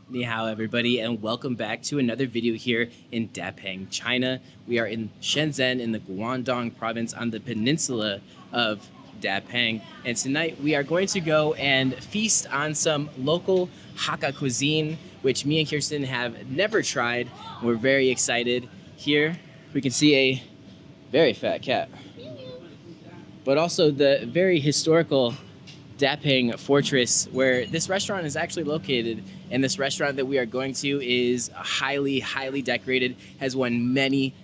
Ni hao, everybody, and welcome back to another video here in Dapeng, China. We are in Shenzhen in the Guangdong province on the peninsula of Dapeng. And tonight we are going to go and feast on some local Hakka cuisine, which me and Kiersten have never tried. We're very excited. Here we can see a very fat cat, but also the very historical Dapeng Fortress, where this restaurant is actually located. And this restaurant that we are going to is highly decorated, has won many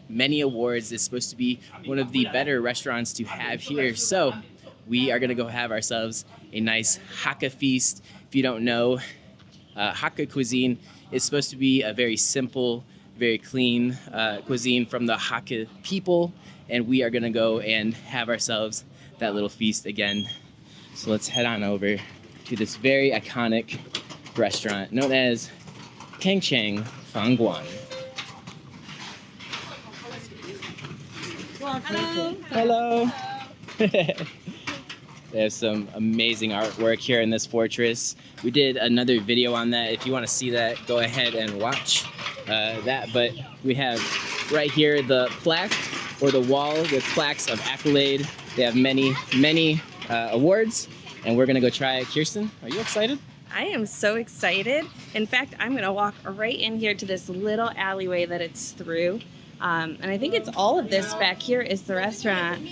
awards. It's supposed to be one of the better restaurants to have here. So we are gonna go have ourselves a nice Hakka feast. If you don't know, Hakka cuisine is supposed to be a very simple, very clean cuisine from the Hakka people. And we are gonna go and have ourselves that little feast again. So let's head on over to this very iconic restaurant known as Peng Cheng Fangguan. Hello. There's some amazing artwork here in this fortress. We did another video on that. If you want to see that, go ahead and watch that. But we have right here the plaque, or the wall with plaques of accolade. They have many awards, and we're gonna go try it. Kiersten, are you excited? I am so excited. In fact, I'm gonna walk right in here to this little alleyway that it's through. And I think it's all of this back here is the restaurant.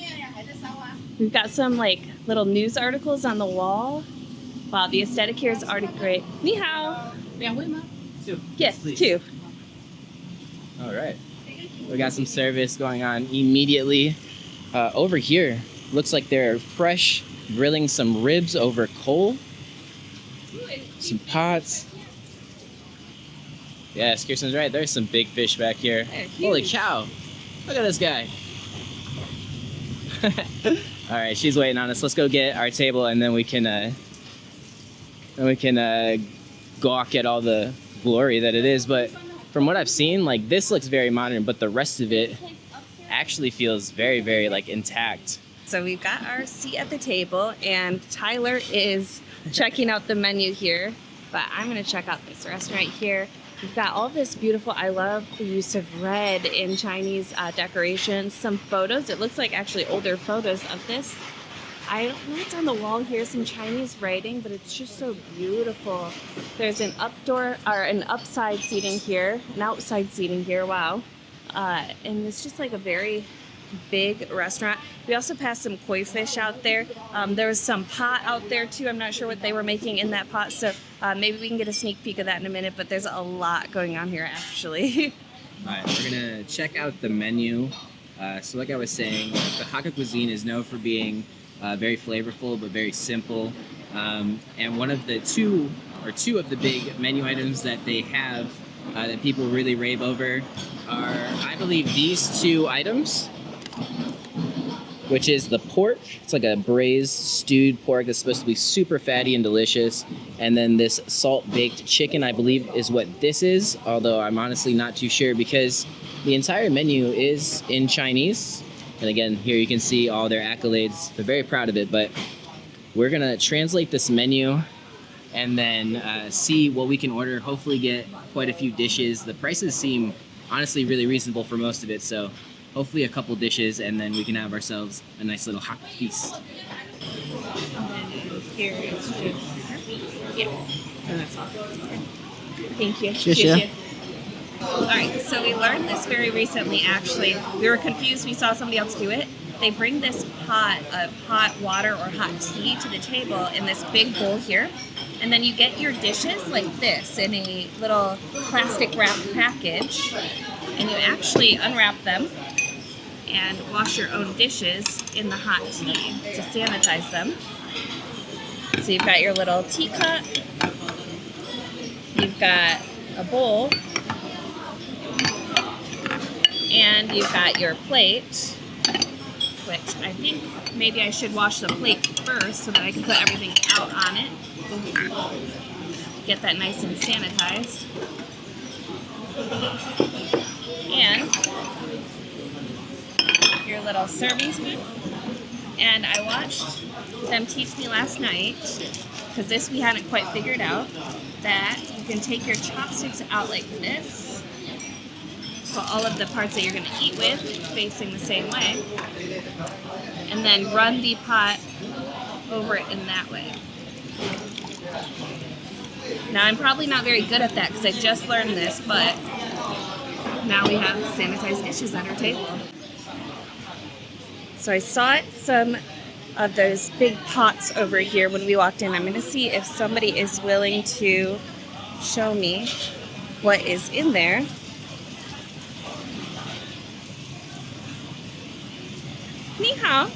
We've got some like little news articles on the wall. Wow, the aesthetic here is already great. Ni hao. Yes, please. two. All right. We got some service going on immediately. Over here, looks like they're fresh grilling some ribs over coal. Some pots. Yes, Kirsten's right. There's some big fish back here. Holy cow! Look at this guy. All right, she's waiting on us. Let's go get our table, and then we can gawk at all the glory that it is. But from what I've seen, like this looks very modern, but the rest of it actually feels very like intact. So we've got our seat at the table, and Tyler is checking out the menu here, but I'm gonna check out this restaurant here. We've got all this beautiful, I love the use of red in Chinese decorations. Some photos, it looks like actually older photos of this. I don't know what's on the wall here, some Chinese writing, but it's just so beautiful. There's an upside seating here, an outside seating here, wow. And it's just like a very big restaurant. We also passed some koi fish out there. There was some pot out there too. I'm not sure what they were making in that pot, so maybe we can get a sneak peek of that in a minute, but there's a lot going on here actually. All right, we're gonna check out the menu. So like I was saying, the Hakka cuisine is known for being very flavorful but very simple. And one of the two of the big menu items that they have that people really rave over are, I believe, these two items, which is the pork. It's like a braised stewed pork that's supposed to be super fatty and delicious. And then this salt baked chicken, I believe, is what this is, although I'm honestly not too sure because the entire menu is in Chinese. And again, here you can see all their accolades. They're very proud of it, but we're gonna translate this menu and then see what we can order. Hopefully get quite a few dishes. The prices seem honestly really reasonable for most of it, so hopefully a couple dishes, and then we can have ourselves a nice little Hakka feast. Here is just, yeah, and that's all. Thank you. Xie. All right, so we learned this very recently, actually. We were confused, we saw somebody else do it. They bring this pot of hot water or hot tea to the table in this big bowl here. And then you get your dishes like this in a little plastic wrapped package. And you actually unwrap them and wash your own dishes in the hot tea to sanitize them. So you've got your little teacup, you've got a bowl, and you've got your plate, which I think maybe I should wash the plate first so that I can put everything out on it. Get that nice and sanitized. And your little serving spoon. And I watched them teach me last night, because this we hadn't quite figured out, that you can take your chopsticks out like this, put all of the parts that you're going to eat with facing the same way, and then run the pot over it in that way. Now, I'm probably not very good at that because I just learned this, but now we have sanitized dishes at our table. So I saw some of those big pots over here when we walked in. I'm going to see if somebody is willing to show me what is in there. Ni hao.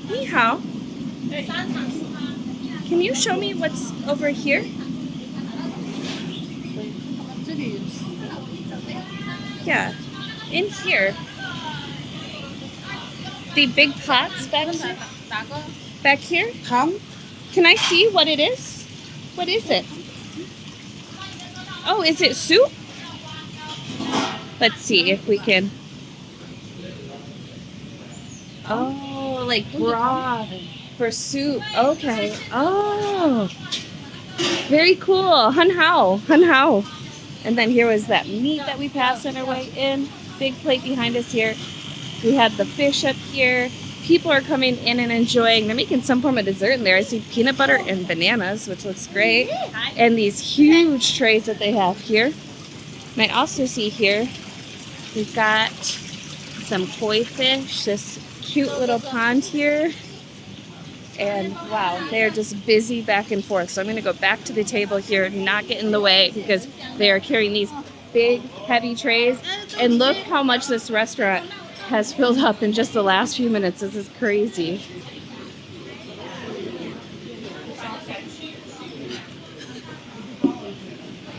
Ni hao. Can you show me what's over here? Yeah, in here. The big pots back here? Back here? Can I see what it is? What is it? Oh, is it soup? Let's see if we can. Oh, like broth for soup. Okay. Oh, very cool. Hun hao. Hun hao. And then here was that meat that we passed on our way in. Big plate behind us here. We had the fish up here. People are coming in and enjoying. They're making some form of dessert in there. I see peanut butter and bananas, which looks great. And these huge trays that they have here. And I also see here, we've got some koi fish, this cute little pond here. And wow, they're just busy back and forth. So I'm gonna go back to the table here, not get in the way, because they are carrying these big, heavy trays. And look how much this restaurant has filled up in just the last few minutes. This is crazy.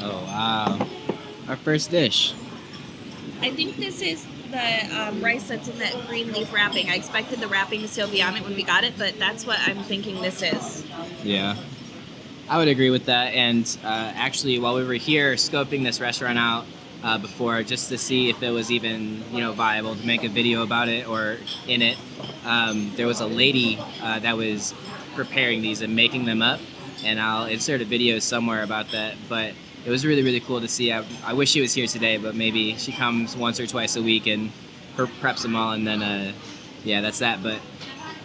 Oh, wow. Our first dish. I think this is the rice that's in that green leaf wrapping. I expected the wrapping to still be on it when we got it, but that's what I'm thinking this is. Yeah, I would agree with that. And actually, while we were here scoping this restaurant out before, just to see if it was even, viable to make a video about it or in it, there was a lady that was preparing these and making them up, and I'll insert a video somewhere about that. But it was really, really cool to see. I wish she was here today, but maybe she comes once or twice a week and preps them all, and then, yeah, that's that. But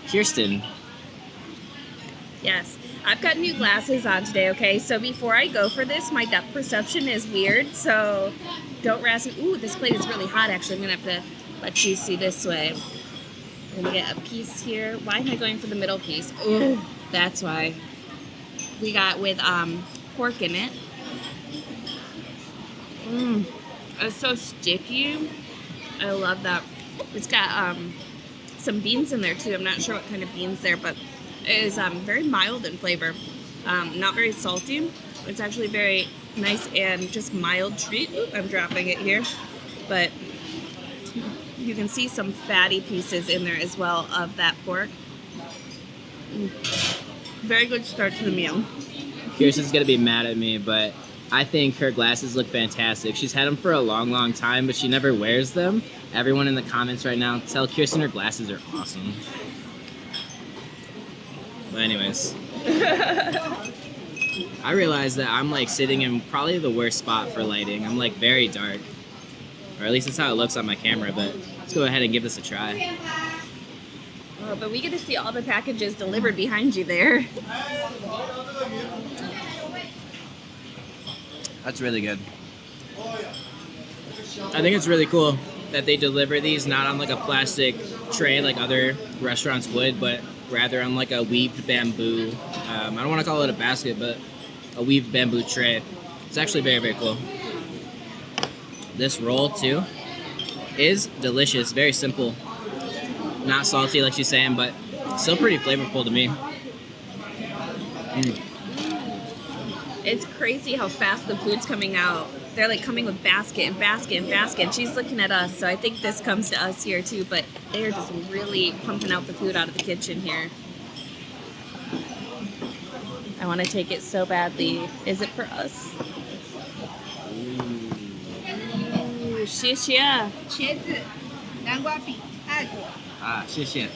Kiersten. Yes, I've got new glasses on today, okay? So before I go for this, my depth perception is weird, so don't razz me. Ooh, this plate is really hot, actually. I'm going to have to let you see this way. I'm going to get a piece here. Why am I going for the middle piece? Ooh, that's why. We got with pork in it. It's so sticky. I love that. It's got some beans in there too. I'm not sure what kind of beans there, but it is very mild in flavor. Not very salty. It's actually very nice and just mild treat. Ooh, I'm dropping it here. But you can see some fatty pieces in there as well of that pork. Very good start to the meal. Kirsten's gonna be mad at me, but I think her glasses look fantastic. She's had them for a long, long time, but she never wears them. Everyone in the comments right now, tell Kiersten her glasses are awesome. But anyways, I realized that I'm like sitting in probably the worst spot for lighting. I'm like very dark, or at least that's how it looks on my camera, but let's go ahead and give this a try. Oh, but we get to see all the packages delivered behind you there. That's really good. I think it's really cool that they deliver these not on like a plastic tray like other restaurants would, but rather on like a weaved bamboo. I don't want to call it a basket, but a weaved bamboo tray. It's actually very, very cool. This roll too is delicious. Very simple. Not salty like she's saying, but still pretty flavorful to me. It's crazy how fast the food's coming out. They're like coming with basket and basket and basket. And she's looking at us, so I think this comes to us here too. But they are just really pumping out the food out of the kitchen here. I want to take it so badly. Is it for us? Ooh, 谢谢。茄子、南瓜饼、爱果。谢谢.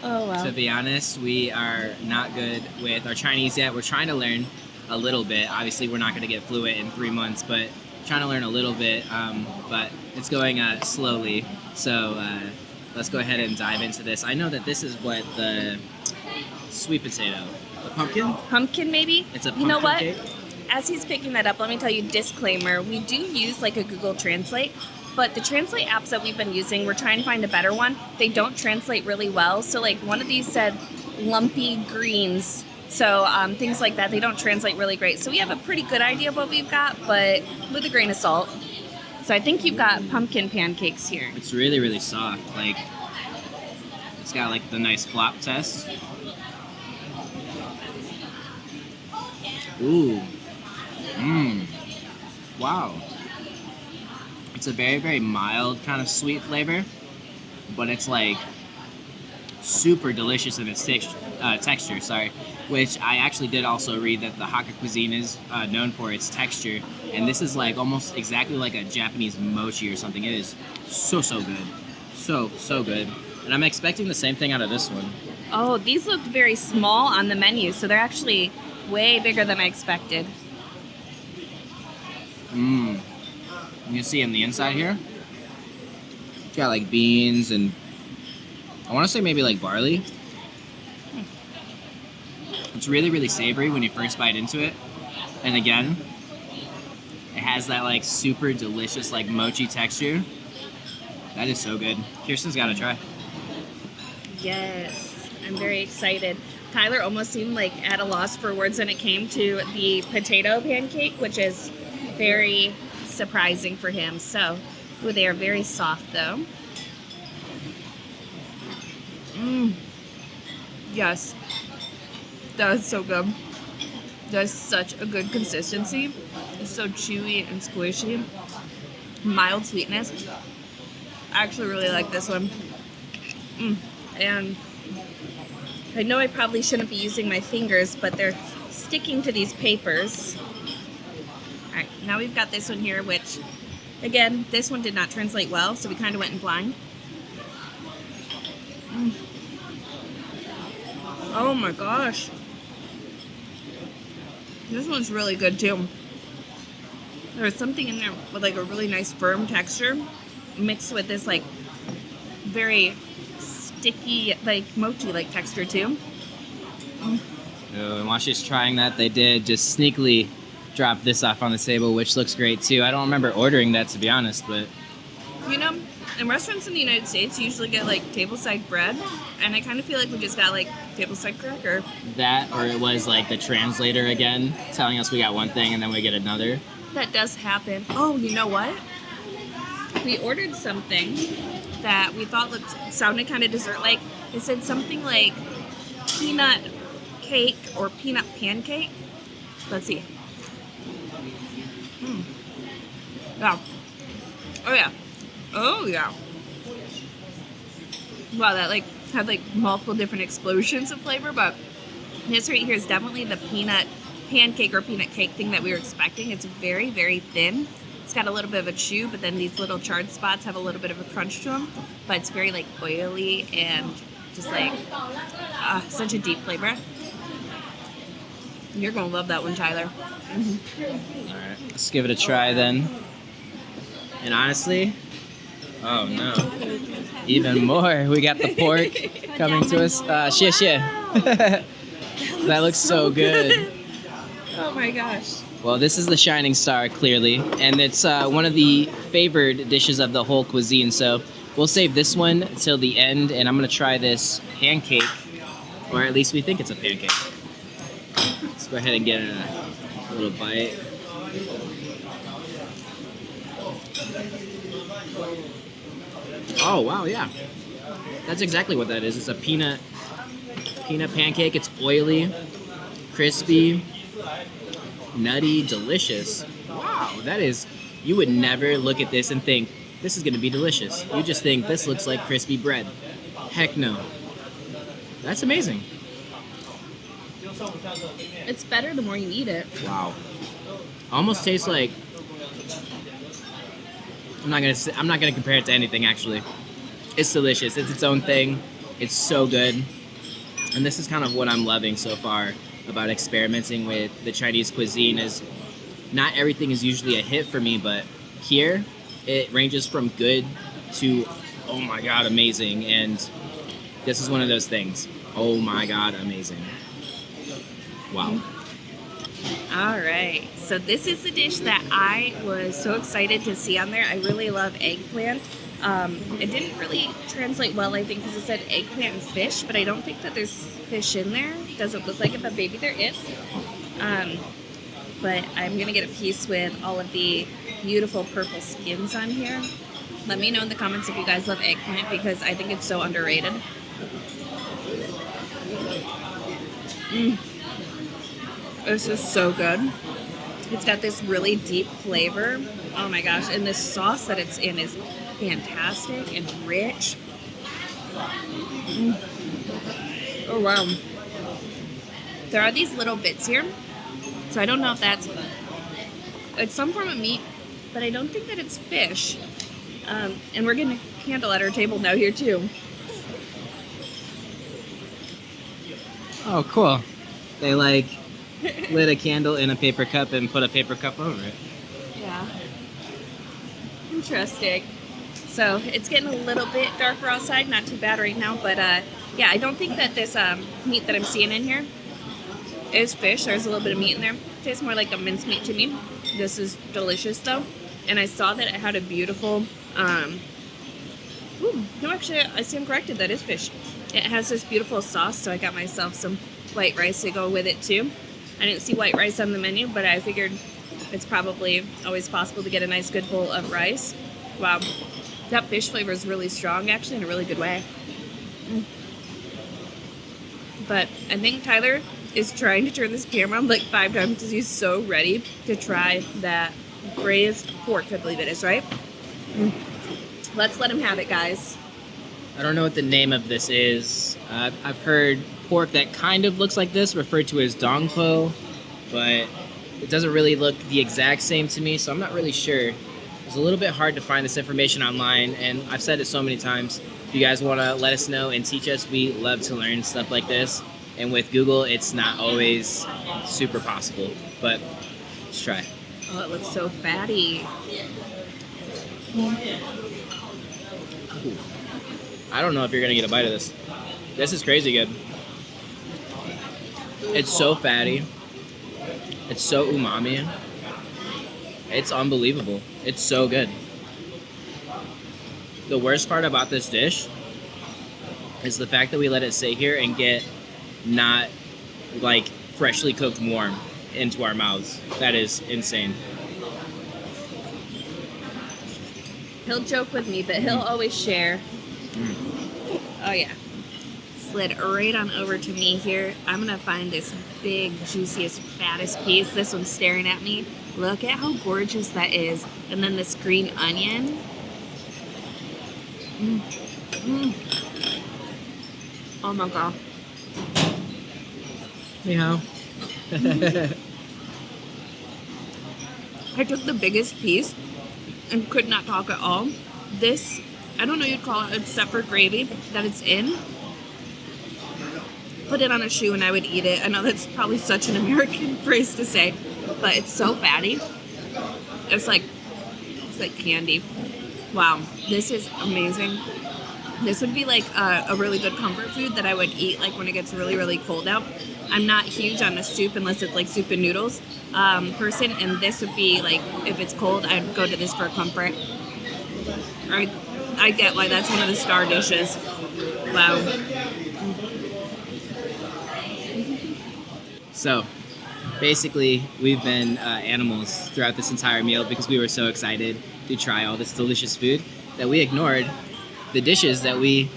Oh, wow. To be honest, we are not good with our Chinese yet. We're trying to learn a little bit. Obviously, we're not going to get fluent in 3 months, but trying to learn a little bit. But it's going slowly. So let's go ahead and dive into this. I know that this is what the sweet potato, the pumpkin. Pumpkin, maybe? It's a pumpkin You know what? cake. As he's picking that up, let me tell you, disclaimer, we do use like a Google Translate, but the translate apps that we've been using, we're trying to find a better one. They don't translate really well. So like one of these said lumpy greens. So things like that, they don't translate really great. So we have a pretty good idea of what we've got, but with a grain of salt. So I think you've got pumpkin pancakes here. It's really, really soft. Like, it's got like the nice flop test. Ooh. Mmm. Wow. It's a very, very mild kind of sweet flavor, but it's like super delicious in its texture, sorry. Which I actually did also read that the Hakka cuisine is known for its texture, and this is like almost exactly like a Japanese mochi or something. It is so, so good. So good. And I'm expecting the same thing out of this one. Oh, these looked very small on the menu, so they're actually way bigger than I expected. Mmm. You can see in the inside here, it's got like beans and I want to say maybe like barley. It's really, really savory when you first bite into it. And again, it has that like super delicious like mochi texture. That is so good. Kirsten's got to try. Yes, I'm very excited. Tyler almost seemed like at a loss for words when it came to the potato pancake, which is very surprising for him. So, ooh, they are very soft though. Yes, that is so good. That is such a good consistency. It's so chewy and squishy. Mild sweetness. I actually really like this one. And I know I probably shouldn't be using my fingers, but they're sticking to these papers. All right, now we've got this one here, which, again, this one did not translate well, so we kind of went in blind. Oh my gosh. This one's really good too. There's something in there with like a really nice firm texture mixed with this like very sticky like mochi like texture too. And while she's trying that, they did just sneakily drop this off on the table, which looks great too. I don't remember ordering that, to be honest, but You know, in restaurants in the United States, you usually get like tableside bread, and I kind of feel like we just got like tableside cracker. that, or it was like the translator again telling us we got one thing and then we get another. That does happen. Oh, you know what? We ordered something that we thought sounded kind of dessert-like. It said something like peanut cake or peanut pancake. Let's see. Yeah. Oh yeah. Oh yeah. Wow, that like had like multiple different explosions of flavor, but this right here is definitely the peanut pancake or peanut cake thing that we were expecting. It's very, very thin. It's got a little bit of a chew, but then these little charred spots have a little bit of a crunch to them. But it's very like oily and just like such a deep flavor. You're gonna love that one, Tyler. All right, let's give it a try then. And honestly, oh no, even more. We got the pork coming to us. Xie xie. That looks so good. Oh my gosh. Well, this is the shining star, clearly, and it's one of the favored dishes of the whole cuisine, so we'll save this one till the end, and I'm going to try this pancake, or at least we think it's a pancake. Let's go ahead and get a little bite. Oh, wow, yeah. That's exactly what that is. It's a peanut pancake. It's oily, crispy, nutty, delicious. Wow, that is, you would never look at this and think, this is gonna be delicious. You just think, this looks like crispy bread. Heck no. That's amazing. It's better the more you eat it. Wow. Almost tastes like, I'm not gonna compare it to anything actually. It's delicious. It's its own thing. It's so good. And this is kind of what I'm loving so far about experimenting with the Chinese cuisine is not everything is usually a hit for me, but here it ranges from good to, oh my God, amazing. And this is one of those things. Oh my God, amazing. Wow. All right, so this is the dish that I was so excited to see on there. I really love eggplant. It didn't really translate well, I think, because it said eggplant and fish, but I don't think that there's fish in there. Doesn't look like it, but maybe there is. But I'm gonna get a piece with all of the beautiful purple skins on here. Let me know in the comments if you guys love eggplant, because I think it's so underrated. This is so good. It's got this really deep flavor. Oh my gosh, and this sauce that it's in is fantastic and rich. Oh wow. There are these little bits here, so I don't know if it's some form of meat, but I don't think that it's fish. And we're getting a candle at our table now here too. Oh, cool. They like lit a candle in a paper cup and put a paper cup over it. Yeah. Interesting. So it's getting a little bit darker outside, not too bad right now, but yeah, I don't think that this meat that I'm seeing in here is fish. There's a little bit of meat in there. It tastes more like a mincemeat to me. This is delicious though. And I saw that it had a beautiful, no, actually, I stand corrected, that is fish. It has this beautiful sauce, so I got myself some white rice to go with it too. I didn't see white rice on the menu, but I figured it's probably always possible to get a nice good bowl of rice. Wow, that fish flavor is really strong, actually, in a really good way. But I think Tyler is trying to turn this camera on like 5 times because he's so ready to try that braised pork, I believe it is, right? Let's let him have it, guys. I don't know what the name of this is. I've heard pork that kind of looks like this referred to as dongpo, but it doesn't really look the exact same to me, so I'm not really sure. It's a little bit hard to find this information online, and I've said it so many times. If you guys want to let us know and teach us, we love to learn stuff like this. And with Google, it's not always super possible, but let's try. Oh, it looks so fatty. Ooh. I don't know if you're gonna get a bite of this. This is crazy good. It's so fatty. It's so umami. It's unbelievable. It's so good. The worst part about this dish is the fact that we let it sit here and get not like freshly cooked warm into our mouths. That is insane. He'll joke with me, but he'll always share. Oh yeah. Slid right on over to me here. I'm gonna find this big, juiciest, fattest piece. This one's staring at me. Look at how gorgeous that is. And then this green onion. Oh my god. Meow. I took the biggest piece and could not talk at all. This, I don't know what you'd call it except for gravy that it's in. Put it on a shoe and I would eat it. I know that's probably such an American phrase to say, but it's so fatty. It's like candy. Wow, this is amazing. This would be like a really good comfort food that I would eat like when it gets really, really cold out. I'm not huge on a soup unless it's like soup and noodles person, and this would be like, if it's cold, I'd go to this for comfort. I get why that's one of the star dishes. Wow. So, basically, we've been animals throughout this entire meal because we were so excited to try all this delicious food that we ignored the dishes that we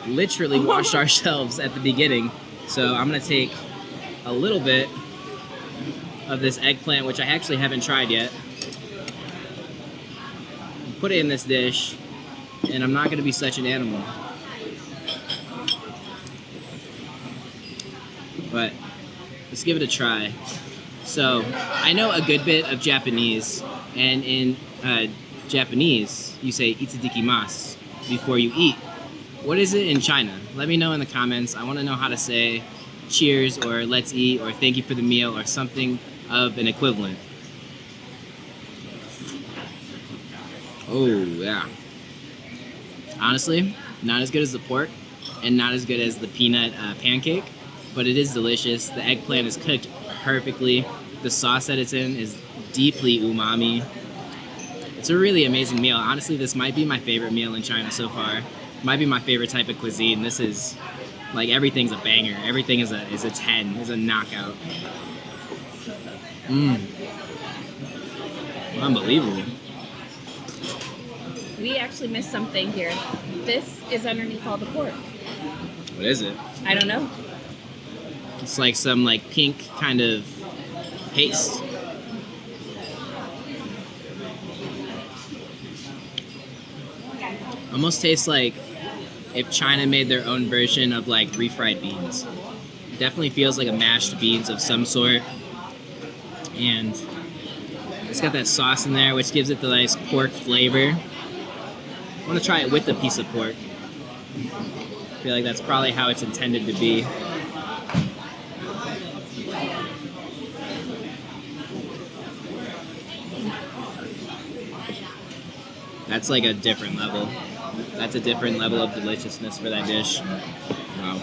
literally washed ourselves at the beginning. So I'm gonna take a little bit of this eggplant, which I actually haven't tried yet, put it in this dish, and I'm not gonna be such an animal. But let's give it a try. So I know a good bit of Japanese, and in Japanese you say itadakimasu before you eat. What is it in China? Let me know in the comments. I want to know how to say cheers or let's eat or thank you for the meal or something of an equivalent. Oh, yeah. Honestly, not as good as the pork and not as good as the peanut pancake, but it is delicious. The eggplant is cooked perfectly. The sauce that it's in is deeply umami. It's a really amazing meal. Honestly, this might be my favorite meal in China so far. Might be my favorite type of cuisine. This is, like, everything's a banger. Everything is a 10, is a knockout. Unbelievable. We actually missed something here. This is underneath all the pork. What is it? I don't know. It's like some like pink kind of paste. Almost tastes like if China made their own version of like refried beans. Definitely feels like a mashed beans of some sort. And it's got that sauce in there which gives it the nice pork flavor. I want to try it with the piece of pork. I feel like that's probably how it's intended to be. That's like a different level. That's a different level of deliciousness for that dish. Wow.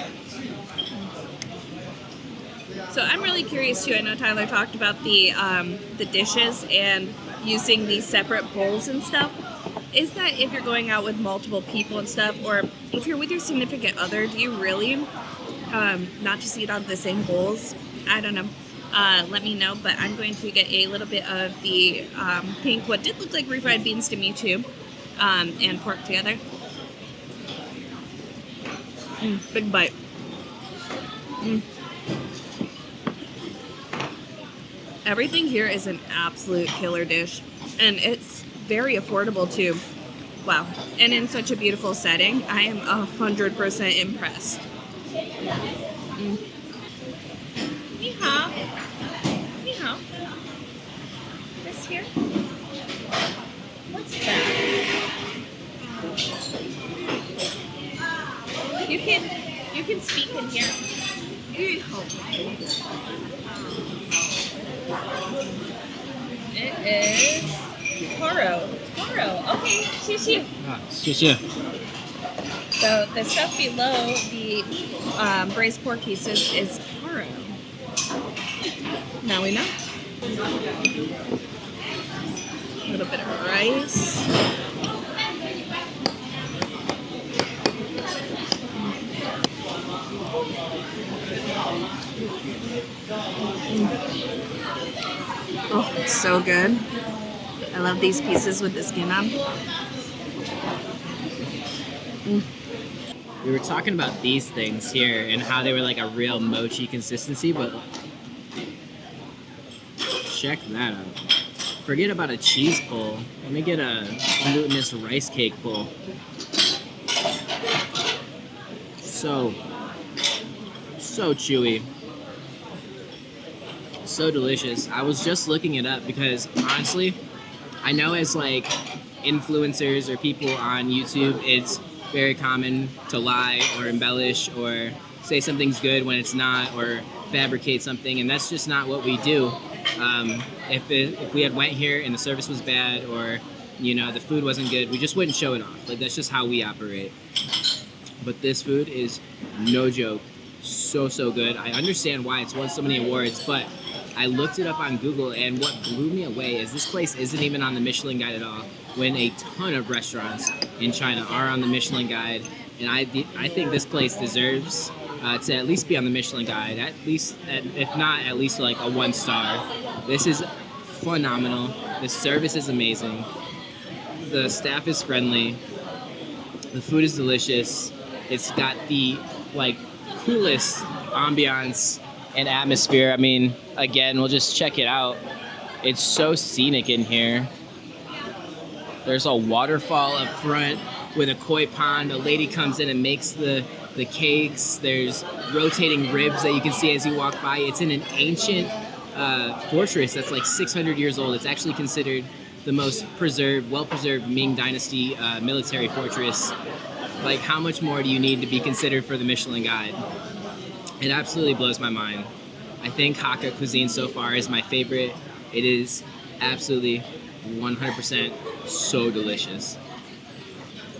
So I'm really curious too. I know Tyler talked about the dishes and using these separate bowls and stuff. Is that if you're going out with multiple people and stuff, or if you're with your significant other, do you really not just eat out of the same bowls? I don't know. Let me know, but I'm going to get a little bit of the pink, what did look like refried beans to me too, and pork together. Big bite. Everything here is an absolute killer dish, and it's very affordable too. Wow. And in such a beautiful setting, I am 100% impressed. Ni hao. Ni hao. This here? What's that? You can speak in here. Ni hao. It is Toro. Okay, xiu. Xiu. So the stuff below the braised pork pieces is taro. Now we know. A little bit of rice. Oh, it's so good. I love these pieces with the skin on. We were talking about these things here and how they were like a real mochi consistency, but check that out. Forget about a cheese pull. Let me get a glutinous rice cake pull. So chewy. So delicious. I was just looking it up because honestly, I know as like influencers or people on YouTube, it's very common to lie or embellish or say something's good when it's not, or fabricate something, and that's just not what we do. If we had went here and the service was bad, or the food wasn't good, we just wouldn't show it off. Like, that's just how we operate. But this food is no joke, so good. I understand why it's won so many awards, but I looked it up on Google, and what blew me away is this place isn't even on the Michelin Guide at all, when a ton of restaurants in China are on the Michelin Guide. And I think this place deserves to at least be on the Michelin Guide, if not at least like a 1-star. This is phenomenal. The service is amazing. The staff is friendly. The food is delicious. It's got the like coolest ambiance and atmosphere. I mean, again, we'll just check it out. It's so scenic in here. There's a waterfall up front with a koi pond. A lady comes in and makes the cakes. There's rotating ribs that you can see as you walk by. It's in an ancient fortress that's like 600 years old. It's actually considered the most well-preserved Ming Dynasty military fortress Like, how much more do you need to be considered for the Michelin Guide? It absolutely blows my mind. I think Hakka cuisine so far is my favorite. It is absolutely 100% so delicious.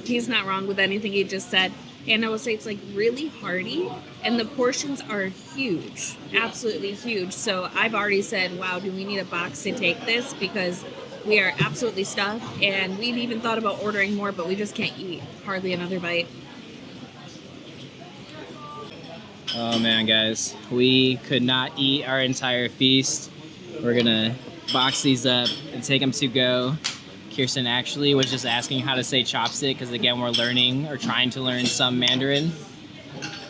He's not wrong with anything he just said. And I will say it's like really hearty, and the portions are huge, absolutely huge. So I've already said, wow, do we need a box to take this? Because we are absolutely stuffed, and we've even thought about ordering more, but we just can't eat hardly another bite. Oh man, guys, we could not eat our entire feast. We're gonna box these up and take them to go. Kiersten actually was just asking how to say chopstick because again, we're learning or trying to learn some Mandarin.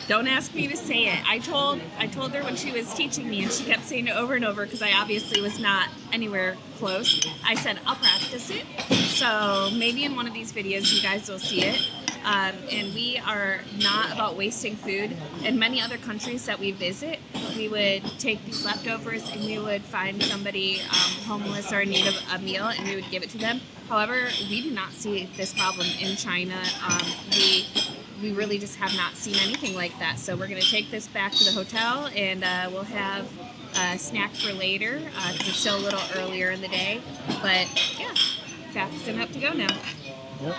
Don't ask me to say it. I told her when she was teaching me, and she kept saying it over and over because I obviously was not anywhere close. I said, I'll practice it. So maybe in one of these videos you guys will see it. And we are not about wasting food. In many other countries that we visit, we would take these leftovers and we would find somebody homeless or in need of a meal, and we would give it to them. However, we do not see this problem in China. We really just have not seen anything like that. So we're going to take this back to the hotel, and we'll have a snack for later because it's still a little earlier in the day. But yeah, fasten up to go now. Yep.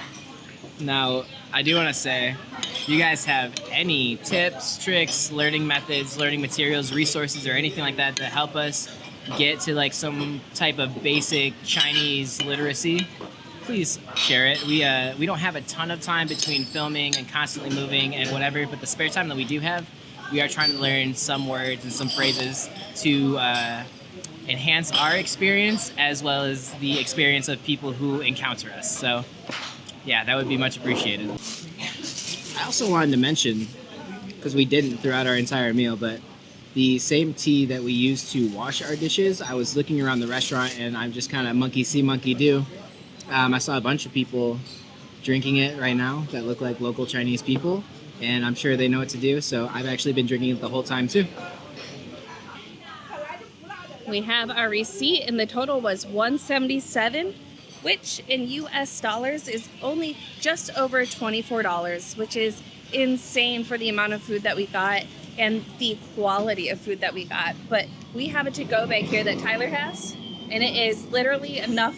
Now, I do want to say, if you guys have any tips, tricks, learning methods, learning materials, resources, or anything like that that help us get to like some type of basic Chinese literacy, please share it. We don't have a ton of time between filming and constantly moving and whatever, but the spare time that we do have, we are trying to learn some words and some phrases to enhance our experience as well as the experience of people who encounter us. So yeah, that would be much appreciated. I also wanted to mention, because we didn't throughout our entire meal, but the same tea that we use to wash our dishes, I was looking around the restaurant and I'm just kind of monkey see, monkey do. I saw a bunch of people drinking it right now that look like local Chinese people, and I'm sure they know what to do, so I've actually been drinking it the whole time too. We have our receipt, and the total was $177, which in US dollars is only just over $24, which is insane for the amount of food that we got and the quality of food that we got. But we have a to-go bag here that Tyler has, and it is literally enough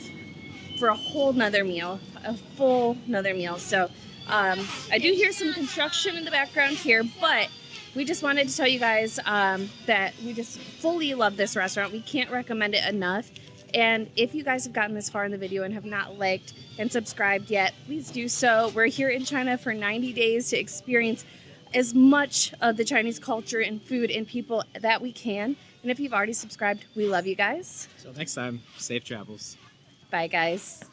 for a whole nother meal, a full nother meal. So I do hear some construction in the background here, but we just wanted to tell you guys that we just fully love this restaurant. We can't recommend it enough. And if you guys have gotten this far in the video and have not liked and subscribed yet, please do so. We're here in China for 90 days to experience as much of the Chinese culture and food and people that we can. And if you've already subscribed, we love you guys. Till next time, safe travels. Bye, guys.